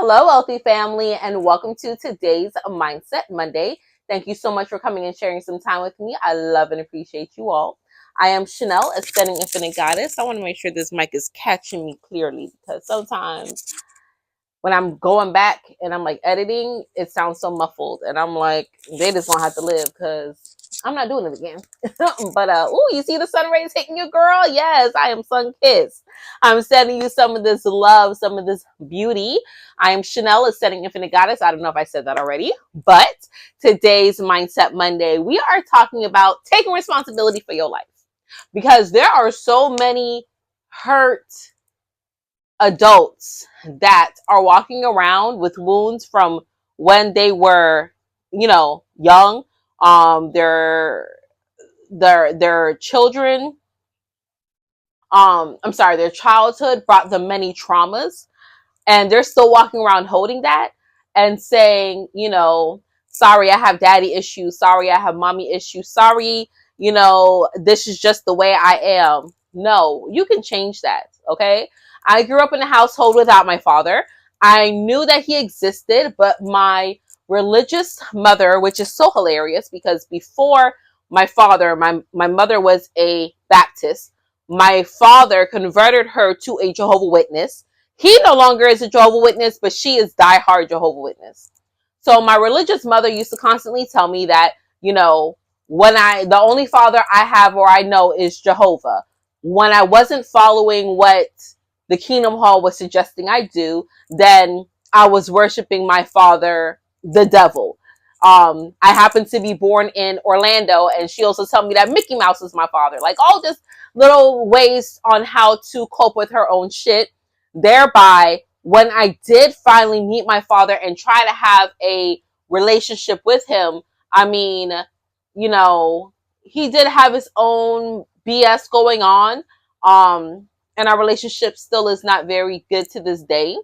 Hello, wealthy family, and welcome to today's Mindset Monday. Thank you so much for coming and sharing some time with me. I love and appreciate you all. I am Chanel, Ascending Infinite Goddess. I want to make sure this mic is catching me clearly because sometimes when I'm going back and I'm like editing, it sounds so muffled, and I'm like, they just won't have to live because I'm not doing it again. But you see the sun rays hitting you, girl? Yes, I am sun kissed. I'm sending you some of this love, some of this beauty. I am Chanel, Ascending Infinite Goddess. I don't know if I said that already, but today's Mindset Monday, we are talking about taking responsibility for your life because there are so many hurt adults that are walking around with wounds from when they were, young. Their children, their childhood brought them many traumas, and they're still walking around holding that and saying, sorry, I have daddy issues. Sorry, I have mommy issues. Sorry, this is just the way I am. No, you can change that. Okay. I grew up in a household without my father. I knew that he existed, but my religious mother, which is so hilarious because before my father, my mother was a Baptist. My father converted her to a Jehovah's Witness. He no longer is a Jehovah's Witness, but she is diehard Jehovah's Witness. So my religious mother used to constantly tell me that, the only father I have or I know is Jehovah. When I wasn't following what the Kingdom Hall was suggesting I do, then I was worshiping my father, the devil. I happened to be born in Orlando, and she also told me that Mickey Mouse is my father. Like all just little ways on how to cope with her own shit. Thereby, when I did finally meet my father and try to have a relationship with him, I mean, he did have his own BS going on. And our relationship still is not very good to this day.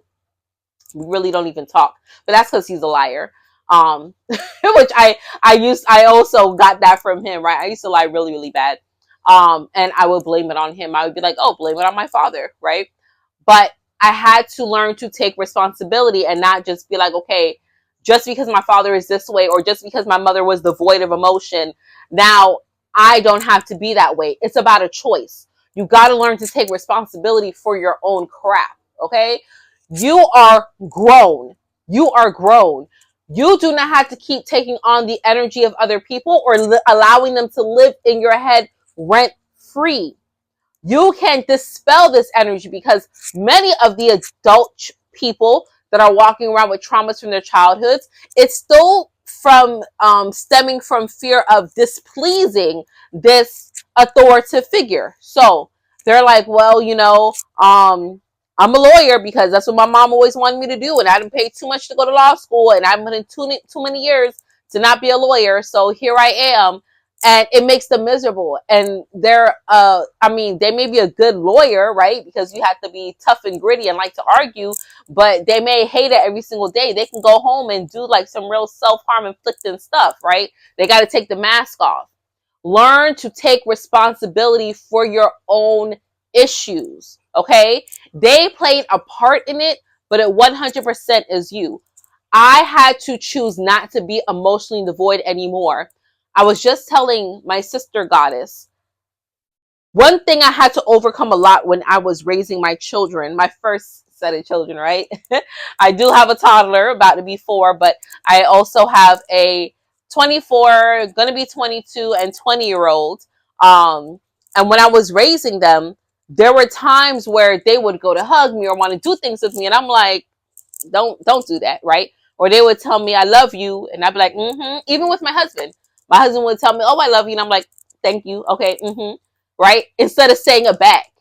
We really don't even talk, but that's because he's a liar. Which I also got that from him, right? I used to lie really, really bad. And I would blame it on him. I would be like, oh, blame it on my father, right? But I had to learn to take responsibility and not just be like, okay, just because my father is this way or just because my mother was devoid of emotion, now I don't have to be that way. It's about a choice. You got to learn to take responsibility for your own crap, okay? You are grown. You are grown. You do not have to keep taking on the energy of other people or allowing them to live in your head rent free. You can dispel this energy because many of the adult people that are walking around with traumas from their childhoods, it's still from stemming from fear of displeasing this authoritative figure. So they're like, well, I'm a lawyer because that's what my mom always wanted me to do, and I didn't pay too much to go to law school, and I've been in too many years to not be a lawyer. So here I am, and it makes them miserable. And they may be a good lawyer, right? Because you have to be tough and gritty and like to argue, but they may hate it every single day. They can go home and do like some real self-harm inflicting stuff, right? They got to take the mask off. Learn to take responsibility for your own issues, okay? They played a part in it, but it 100% is you. I had to choose not to be emotionally devoid anymore. I was just telling my sister goddess, one thing I had to overcome a lot when I was raising my children, my first set of children, right? I do have a toddler about to be 4, but I also have a 24, gonna be 22 and 20-year-old. And when I was raising them, there were times where they would go to hug me or want to do things with me, and I'm like, don't do that, right? Or they would tell me I love you, and I'd be like, Even with my husband would tell me, oh, I love you, and I'm like, thank you, okay, right? Instead of saying it back.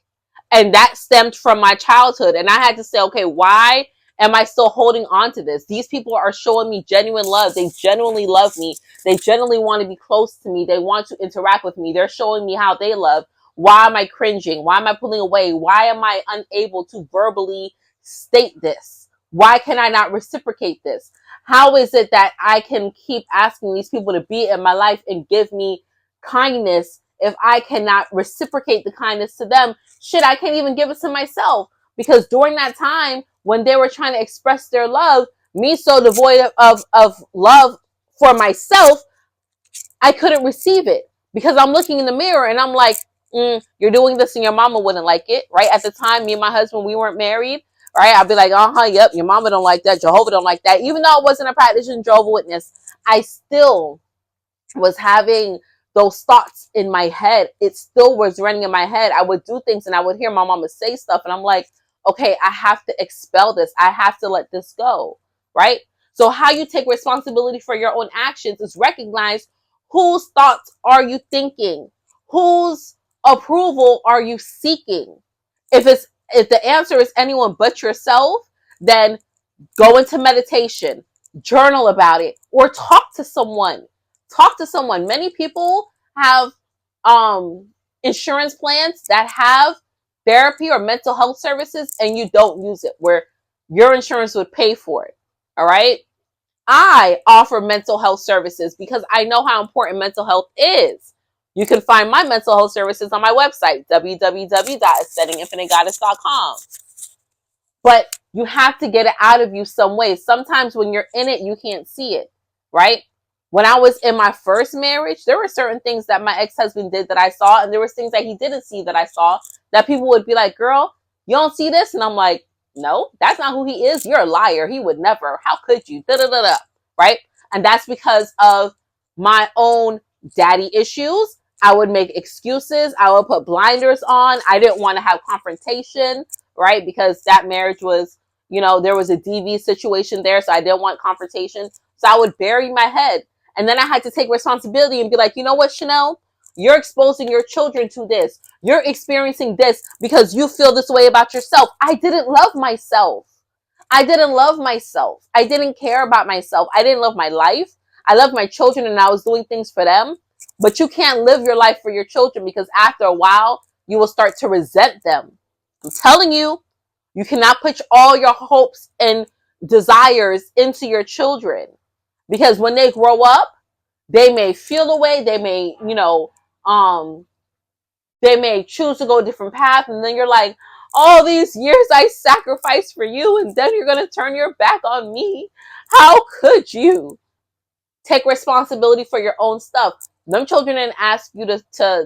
And that stemmed from my childhood, and I had to say, okay, why am I still holding on to this? These people are showing me genuine love. They genuinely love me. They genuinely want to be close to me. They want to interact with me. They're showing me how they love. Why am I cringing? Why am I pulling away? Why am I unable to verbally state this? Why can I not reciprocate this? How is it that I can keep asking these people to be in my life and give me kindness if I cannot reciprocate the kindness to them? Shit, I can't even give it to myself. Because during that time, when they were trying to express their love, me so devoid of love for myself, I couldn't receive it because I'm looking in the mirror and I'm like, you're doing this and your mama wouldn't like it, right? At the time, me and my husband, we weren't married, right? I'd be like, yep, your mama don't like that, Jehovah don't like that. Even though I wasn't a practicing Jehovah Witness, I still was having those thoughts in my head. It still was running in my head. I would do things and I would hear my mama say stuff and I'm like, okay, I have to expel this. I have to let this go, right? So how you take responsibility for your own actions is recognize whose thoughts are you thinking? Whose approval are you seeking? If the answer is anyone but yourself, then go into meditation, journal about it, or talk to someone. Talk to someone. Many people have insurance plans that have therapy or mental health services and you don't use it, where your insurance would pay for it. All right. I offer mental health services because I know how important mental health is. You can find my mental health services on my website, www.ascendinginfinitegoddess.com. But you have to get it out of you some way. Sometimes when you're in it, you can't see it, right? When I was in my first marriage, there were certain things that my ex-husband did that I saw, and there were things that he didn't see that I saw, that people would be like, girl, you don't see this? And I'm like, no, that's not who he is. You're a liar. He would never. How could you? Da-da-da-da. Right? And that's because of my own daddy issues. I would make excuses. I would put blinders on. I didn't want to have confrontation, right? Because that marriage was, there was a DV situation there, so I didn't want confrontation. So I would bury my head. And then I had to take responsibility and be like, you know what, Chanel? You're exposing your children to this. You're experiencing this because you feel this way about yourself. I didn't love myself. I didn't love myself. I didn't care about myself. I didn't love my life. I loved my children and I was doing things for them. But you can't live your life for your children because after a while, you will start to resent them. I'm telling you, you cannot put all your hopes and desires into your children because when they grow up, they may feel a way. They may, they may choose to go a different path. And then you're like, all these years I sacrificed for you. And then you're going to turn your back on me. How could you? Take responsibility for your own stuff. Them children didn't ask you to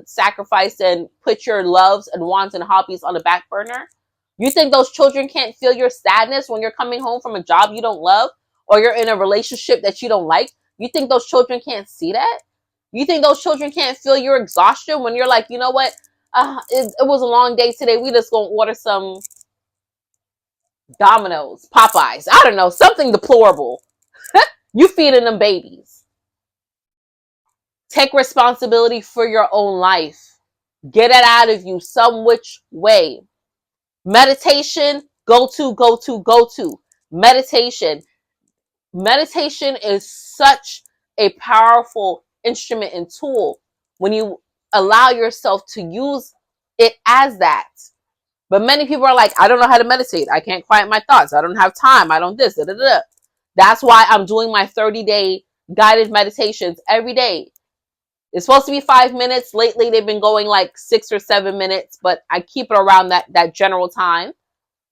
sacrifice and put your loves and wants and hobbies on the back burner. You think those children can't feel your sadness when you're coming home from a job you don't love or you're in a relationship that you don't like? You think those children can't see that? You think those children can't feel your exhaustion when you're like, you know what? It was a long day today. We just gonna order some Domino's, Popeyes. I don't know, something deplorable. You feeding them babies. Take responsibility for your own life. Get it out of you some which way. Meditation, go to. Meditation. Meditation is such a powerful instrument and tool when you allow yourself to use it as that. But many people are like, I don't know how to meditate. I can't quiet my thoughts. I don't have time. I don't this. Da, da, da. That's why I'm doing my 30-day guided meditations every day. It's supposed to be 5 minutes. Lately, they've been going like 6 or 7 minutes, but I keep it around that general time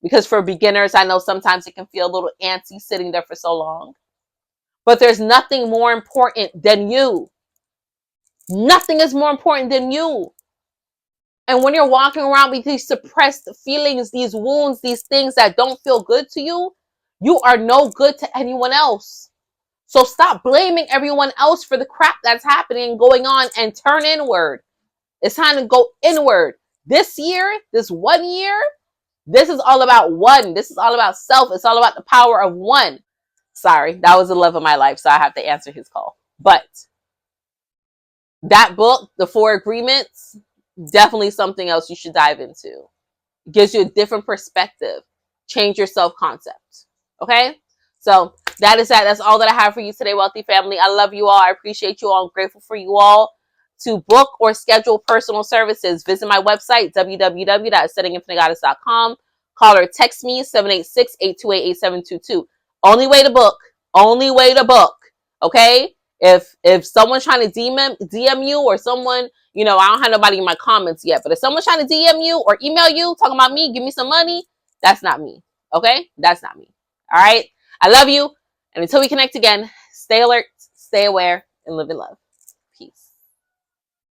because for beginners, I know sometimes it can feel a little antsy sitting there for so long. But there's nothing more important than you. Nothing is more important than you. And when you're walking around with these suppressed feelings, these wounds, these things that don't feel good to you, you are no good to anyone else. So stop blaming everyone else for the crap that's happening and going on and turn inward. It's time to go inward. This year, this 1 year, this is all about one. This is all about self. It's all about the power of one. Sorry, that was the love of my life, so I have to answer his call. But that book, The Four Agreements, definitely something else you should dive into. It gives you a different perspective. Change your self-concept. Okay? So that is that. That's all that I have for you today, wealthy family. I love you all. I appreciate you all. I'm grateful for you all. To book or schedule personal services, visit my website, www.ascendinginfinitegoddess.com. Call or text me, 786-828-8722. Only way to book. Only way to book. Okay? If someone's trying to DM you or someone, I don't have nobody in my comments yet, but if someone's trying to DM you or email you talking about me, give me some money, that's not me. Okay? That's not me. All right? I love you. And until we connect again, stay alert, stay aware, and live in love. Peace.